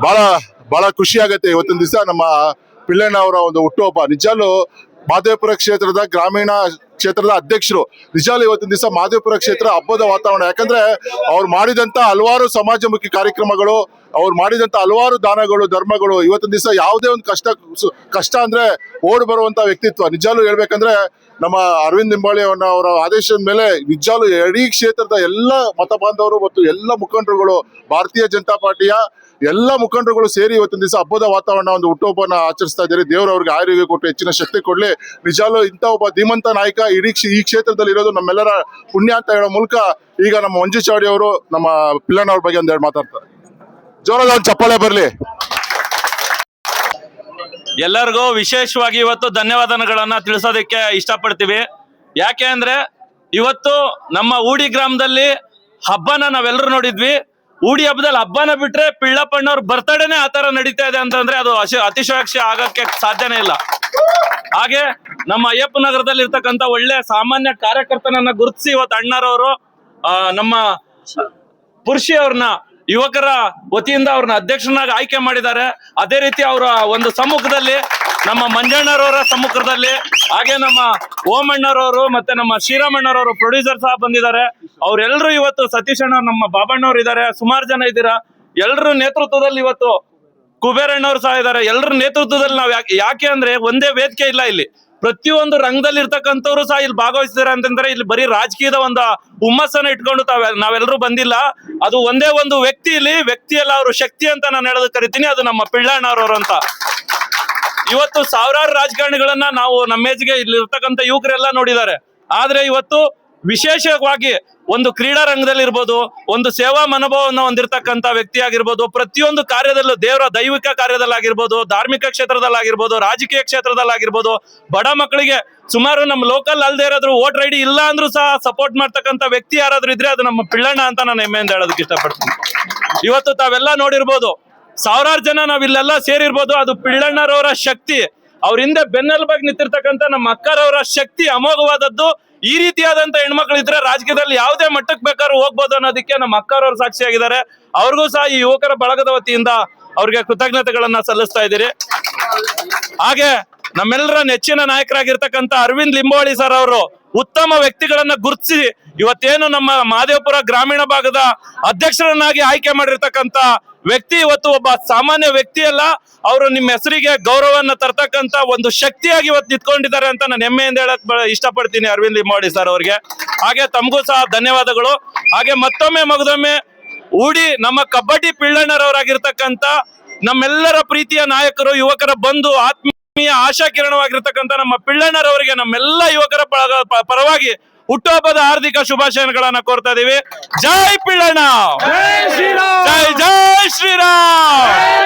ಬಹಳ ಬಹಳ ಖುಷಿ ಆಗತ್ತೆ ಇವತ್ತಿನ ದಿವಸ ನಮ್ಮ ಪಿಳ್ಳಣ್ಣ ಅವರ ಒಂದು ಹುಟ್ಟುಹಬ್ಬ. ನಿಜಾಲು ಮಾದೇವಪುರ ಕ್ಷೇತ್ರದ ಗ್ರಾಮೀಣ ಕ್ಷೇತ್ರದ ಅಧ್ಯಕ್ಷರು. ನಿಜಾಲು ಇವತ್ತಿನ ದಿವಸ ಮಾದೇವಪುರ ಕ್ಷೇತ್ರ ಹಬ್ಬದ ವಾತಾವರಣ. ಯಾಕಂದ್ರೆ ಅವ್ರು ಮಾಡಿದಂತ ಹಲವಾರು ಸಮಾಜಮುಖಿ ಕಾರ್ಯಕ್ರಮಗಳು, ಅವ್ರು ಮಾಡಿದಂತ ಹಲವಾರು ದಾನಗಳು, ಧರ್ಮಗಳು, ಇವತ್ತಿನ ದಿವಸ ಯಾವುದೇ ಒಂದು ಕಷ್ಟ ಅಂದ್ರೆ ಓಡ್ ಬರುವಂತ ವ್ಯಕ್ತಿತ್ವ. ನಿಜಾಲು ಹೇಳ್ಬೇಕಂದ್ರೆ ನಮ್ಮ ಅರವಿಂದ್ ಲಿಂಬಾವಳಿ ಅವರ ಆದೇಶದ ಮೇಲೆ ನಿಜಾಲು ಇಡೀ ಕ್ಷೇತ್ರದ ಎಲ್ಲ ಮತ ಬಾಂಧವರು ಮತ್ತು ಎಲ್ಲ ಮುಖಂಡರುಗಳು, ಭಾರತೀಯ ಜನತಾ ಪಾರ್ಟಿಯ ಎಲ್ಲ ಮುಖಂಡರುಗಳು ಸೇರಿ ಇವತ್ತಿನ ದಿವಸ ಹಬ್ಬದ ವಾತಾವರಣ ಒಂದು ಹುಟ್ಟುಹಬ್ಬನ ಆಚರಿಸ್ತಾ ಇದ್ದಾರೆ. ದೇವರು ಅವ್ರಿಗೆ ಆರೋಗ್ಯ ಕೊಟ್ಟು ಹೆಚ್ಚಿನ ಶಕ್ತಿ ಕೊಡ್ಲಿ. ನಿಜಾಲು ಇಂಥ ಒಬ್ಬ ಧೀಮಂತ ನಾಯಕ ಈ ಕ್ಷೇತ್ರದಲ್ಲಿ ಇರೋದು ನಮ್ಮೆಲ್ಲರ ಪುಣ್ಯ ಅಂತ ಹೇಳೋ ಮೂಲಕ ಈಗ ನಮ್ಮ ಮಂಜು ಚಾವಡಿ ಅವರು ನಮ್ಮ ಪಿಳ್ಳಣ್ಣ ಅವ್ರ ಬಗ್ಗೆ ಒಂದೆರಡು ಮಾತಾಡ್ತಾರೆ. ಜೋರಾದ ಒಂದು ಚಪ್ಪಾಳೆ ಬರ್ಲಿ. ಎಲ್ಲರಿಗೂ ವಿಶೇಷವಾಗಿ ಇವತ್ತು ಧನ್ಯವಾದಗಳನ್ನ ತಿಳಿಸೋದಕ್ಕೆ ಇಷ್ಟಪಡ್ತೀವಿ. ಯಾಕೆ ಅಂದ್ರೆ ಇವತ್ತು ನಮ್ಮ ಊಡಿ ಗ್ರಾಮದಲ್ಲಿ ಹಬ್ಬನ ನಾವೆಲ್ಲರೂ ನೋಡಿದ್ವಿ. ಊಡಿ ಹಬ್ಬದಲ್ಲಿ ಹಬ್ಬನ ಬಿಟ್ರೆ ಪಿಳ್ಳಪ್ಪಣ್ಣವ್ರ ಬರ್ತಡೇನೆ ಆ ತರ ನಡೀತಾ ಇದೆ ಅಂತಂದ್ರೆ ಅದು ಅತಿಶಯೋಕ್ತಿ ಆಗಕ್ಕೆ ಸಾಧ್ಯನೇ ಇಲ್ಲ. ಹಾಗೆ ನಮ್ಮ ಅಯ್ಯಪ್ಪ ನಗರದಲ್ಲಿ ಇರ್ತಕ್ಕಂಥ ಒಳ್ಳೆ ಸಾಮಾನ್ಯ ಕಾರ್ಯಕರ್ತನನ್ನ ಗುರುತಿಸಿ ಇವತ್ತು ಅಣ್ಣರವರು ನಮ್ಮ ಪುರುಷಿ ಅವ್ರನ್ನ ಯುವಕರ ವತಿಯಿಂದ ಅವ್ರನ್ನ ಅಧ್ಯಕ್ಷನಾಗಿ ಆಯ್ಕೆ ಮಾಡಿದ್ದಾರೆ. ಅದೇ ರೀತಿ ಅವರ ಒಂದು ಸಮ್ಮುಖದಲ್ಲಿ ನಮ್ಮ ಮಂಜಣ್ಣರವರ ಸಮ್ಮುಖದಲ್ಲಿ ಹಾಗೆ ನಮ್ಮ ಓಮಣ್ಣರವರು ಮತ್ತೆ ನಮ್ಮ ಶ್ರೀರಾಮಣ್ಣರವರು ಪ್ರೊಡ್ಯೂಸರ್ ಸಹ ಬಂದಿದ್ದಾರೆ. ಅವ್ರೆಲ್ರು ಇವತ್ತು ಸತೀಶ್ ಅಣ್ಣ, ನಮ್ಮ ಬಾಬಣ್ಣವ್ರು ಇದ್ದಾರೆ, ಸುಮಾರು ಜನ ಇದ್ದೀರಾ. ಎಲ್ಲರ ನೇತೃತ್ವದಲ್ಲಿ ಇವತ್ತು ಕುಬೇರಣ್ಣವ್ರು ಸಹ ಇದ್ದಾರೆ. ಎಲ್ಲರ ನೇತೃತ್ವದಲ್ಲಿ ನಾವು ಯಾಕೆ ಅಂದ್ರೆ ಒಂದೇ ವೇದಿಕೆ ಇಲ್ಲ, ಇಲ್ಲಿ ಪ್ರತಿಯೊಂದು ರಂಗದಲ್ಲಿ ಇರ್ತಕ್ಕಂಥವ್ರು ಸಹ ಇಲ್ಲಿ ಭಾಗವಹಿಸಿದ್ದಾರೆ. ಅಂತಂದ್ರೆ ಇಲ್ಲಿ ಬರೀ ರಾಜಕೀಯದ ಒಂದು ಹುಮ್ಮಸ್ಸನ್ನ ಇಟ್ಕೊಂಡು ನಾವೆಲ್ಲರೂ ಬಂದಿಲ್ಲ. ಅದು ಒಂದೇ ಒಂದು ವ್ಯಕ್ತಿ, ಇಲ್ಲಿ ವ್ಯಕ್ತಿಯಲ್ಲ, ಅವರು ಶಕ್ತಿ ಅಂತ ನಾನು ಹೇಳೋದಕ್ಕೆ ಕರಿತೀನಿ. ಅದು ನಮ್ಮ ಪಿಳ್ಳಣ್ಣವ್ರವ್ರು ಅಂತ. ಇವತ್ತು ಸಾವಿರಾರು ರಾಜಕಾರಣಿಗಳನ್ನ ನಾವು ನಮ್ಮ ಏಜ್ಗೆ ಇಲ್ಲಿ ಇರ್ತಕ್ಕಂಥ ಯುವಕರೆಲ್ಲ ನೋಡಿದ್ದಾರೆ. ಆದ್ರೆ ಇವತ್ತು ವಿಶೇಷವಾಗಿ ಒಂದು ಕ್ರೀಡಾ ರಂಗದಲ್ಲಿ ಇರ್ಬೋದು, ಒಂದು ಸೇವಾ ಮನೋಭಾವವನ್ನು ಹೊಂದಿರತಕ್ಕಂಥ ವ್ಯಕ್ತಿ ಆಗಿರ್ಬೋದು, ಪ್ರತಿಯೊಂದು ಕಾರ್ಯದಲ್ಲೂ ದೇವರ ದೈವಿಕ ಕಾರ್ಯದಲ್ಲಾಗಿರ್ಬೋದು, ಧಾರ್ಮಿಕ ಕ್ಷೇತ್ರದಲ್ಲಾಗಿರ್ಬೋದು, ರಾಜಕೀಯ ಕ್ಷೇತ್ರದಲ್ಲಾಗಿರ್ಬೋದು, ಬಡ ಮಕ್ಕಳಿಗೆ ಸುಮಾರು ನಮ್ಮ ಲೋಕಲ್ ಅಲ್ದೇ ಇರೋದ್ರು ವೋಟರ್ ಐಡಿ ಇಲ್ಲ ಅಂದ್ರೂ ಸಹ ಸಪೋರ್ಟ್ ಮಾಡ್ತಕ್ಕಂಥ ವ್ಯಕ್ತಿ ಯಾರಾದ್ರೂ ಇದ್ರೆ ಅದು ನಮ್ಮ ಪಿಳ್ಳಣ್ಣ ಅಂತ ನಾನು ಹೆಮ್ಮೆಯಿಂದ ಹೇಳೋದಕ್ಕೆ ಇಷ್ಟಪಡ್ತೀನಿ. ಇವತ್ತು ತಾವೆಲ್ಲ ನೋಡಿರ್ಬೋದು, ಸಾವಿರಾರು ಜನ ನಾವ್ ಇಲ್ಲೆಲ್ಲ ಸೇರಿರ್ಬೋದು. ಅದು ಪಿಳ್ಳಣ್ಣರವರ ಶಕ್ತಿ, ಅವ್ರ ಹಿಂದೆ ಬೆನ್ನೆಲುಬಾಗಿ ನಿಂತಿರ್ತಕ್ಕಂಥ ನಮ್ಮ ಅಕ್ಕರವರ ಶಕ್ತಿ ಅಮೋಘವಾದದ್ದು. ಈ ರೀತಿಯಾದಂತ ಹೆಣ್ಮಕ್ಳು ಇದ್ರೆ ರಾಜಕೀಯದಲ್ಲಿ ಯಾವುದೇ ಮಟ್ಟಕ್ಕೆ ಬೇಕಾದ್ರೂ ಹೋಗ್ಬೋದು ಅನ್ನೋದಕ್ಕೆ ನಮ್ಮ ಅಕ್ಕರವ್ರು ಸಾಕ್ಷಿಯಾಗಿದ್ದಾರೆ. ಅವ್ರಿಗೂ ಸಹ ಈ ಯುವಕರ ಬಳಗದ ವತಿಯಿಂದ ಅವ್ರಿಗೆ ಕೃತಜ್ಞತೆಗಳನ್ನ ಸಲ್ಲಿಸ್ತಾ ಇದ್ದೀರಿ. ಹಾಗೆ ನಮ್ಮೆಲ್ಲರ ನೆಚ್ಚಿನ ನಾಯಕರಾಗಿರ್ತಕ್ಕಂಥ ಅರವಿಂದ್ ಲಿಂಬಾವಳಿ ಸರ್ ಅವರು ಉತ್ತಮ ವ್ಯಕ್ತಿಗಳನ್ನ ಗುರುತಿಸಿ ಇವತ್ತೇನು ನಮ್ಮ ಮಾದೇವಪುರ ಗ್ರಾಮೀಣ ಭಾಗದ ಅಧ್ಯಕ್ಷರನ್ನಾಗಿ ಆಯ್ಕೆ ಮಾಡಿರ್ತಕ್ಕಂಥ ವ್ಯಕ್ತಿ ಇವತ್ತು ಒಬ್ಬ ಸಾಮಾನ್ಯ ವ್ಯಕ್ತಿ ಅಲ್ಲ, ಅವರು ನಿಮ್ಮ ಹೆಸರಿಗೆ ಗೌರವವನ್ನ ತರ್ತಕ್ಕಂಥ ಒಂದು ಶಕ್ತಿಯಾಗಿ ಇವತ್ತು ನಿಂತ್ಕೊಂಡಿದ್ದಾರೆ ಅಂತ ನಾನು ಹೆಮ್ಮೆಯಿಂದ ಹೇಳಕ್ ಇಷ್ಟಪಡ್ತೀನಿ ಅರವಿಂದ್ ಲಿಂಬಾವಳಿ ಸರ್ ಅವ್ರಿಗೆ. ಹಾಗೆ ತಮಗೂ ಸಹ ಧನ್ಯವಾದಗಳು. ಹಾಗೆ ಮತ್ತೊಮ್ಮೆ ಮಗದೊಮ್ಮೆ ಊಡಿ ನಮ್ಮ ಕಬಡ್ಡಿ ಪಿಳ್ಳಣ್ಣರವರಾಗಿರ್ತಕ್ಕಂಥ ನಮ್ಮೆಲ್ಲರ ಪ್ರೀತಿಯ ನಾಯಕರು, ಯುವಕರ ಬಂಧು, ಆತ್ಮೀಯ ಆಶಾ ಕಿರಣವಾಗಿರ್ತಕ್ಕಂಥ ನಮ್ಮ ಪಿಳ್ಳಣ್ಣರವರಿಗೆ ನಮ್ಮೆಲ್ಲ ಯುವಕರ ಪರವಾಗಿ ಹುಟ್ಟುಹಬ್ಬದ ಹಾರ್ದಿಕ ಶುಭಾಶಯಗಳನ್ನ ಕೋರ್ತಾ ಇದೀವಿ. ಜೈ ಪಿಳ್ಳಣ್ಣ, ಜೈ ಜೈ ಶ್ರೀರಾಮ್.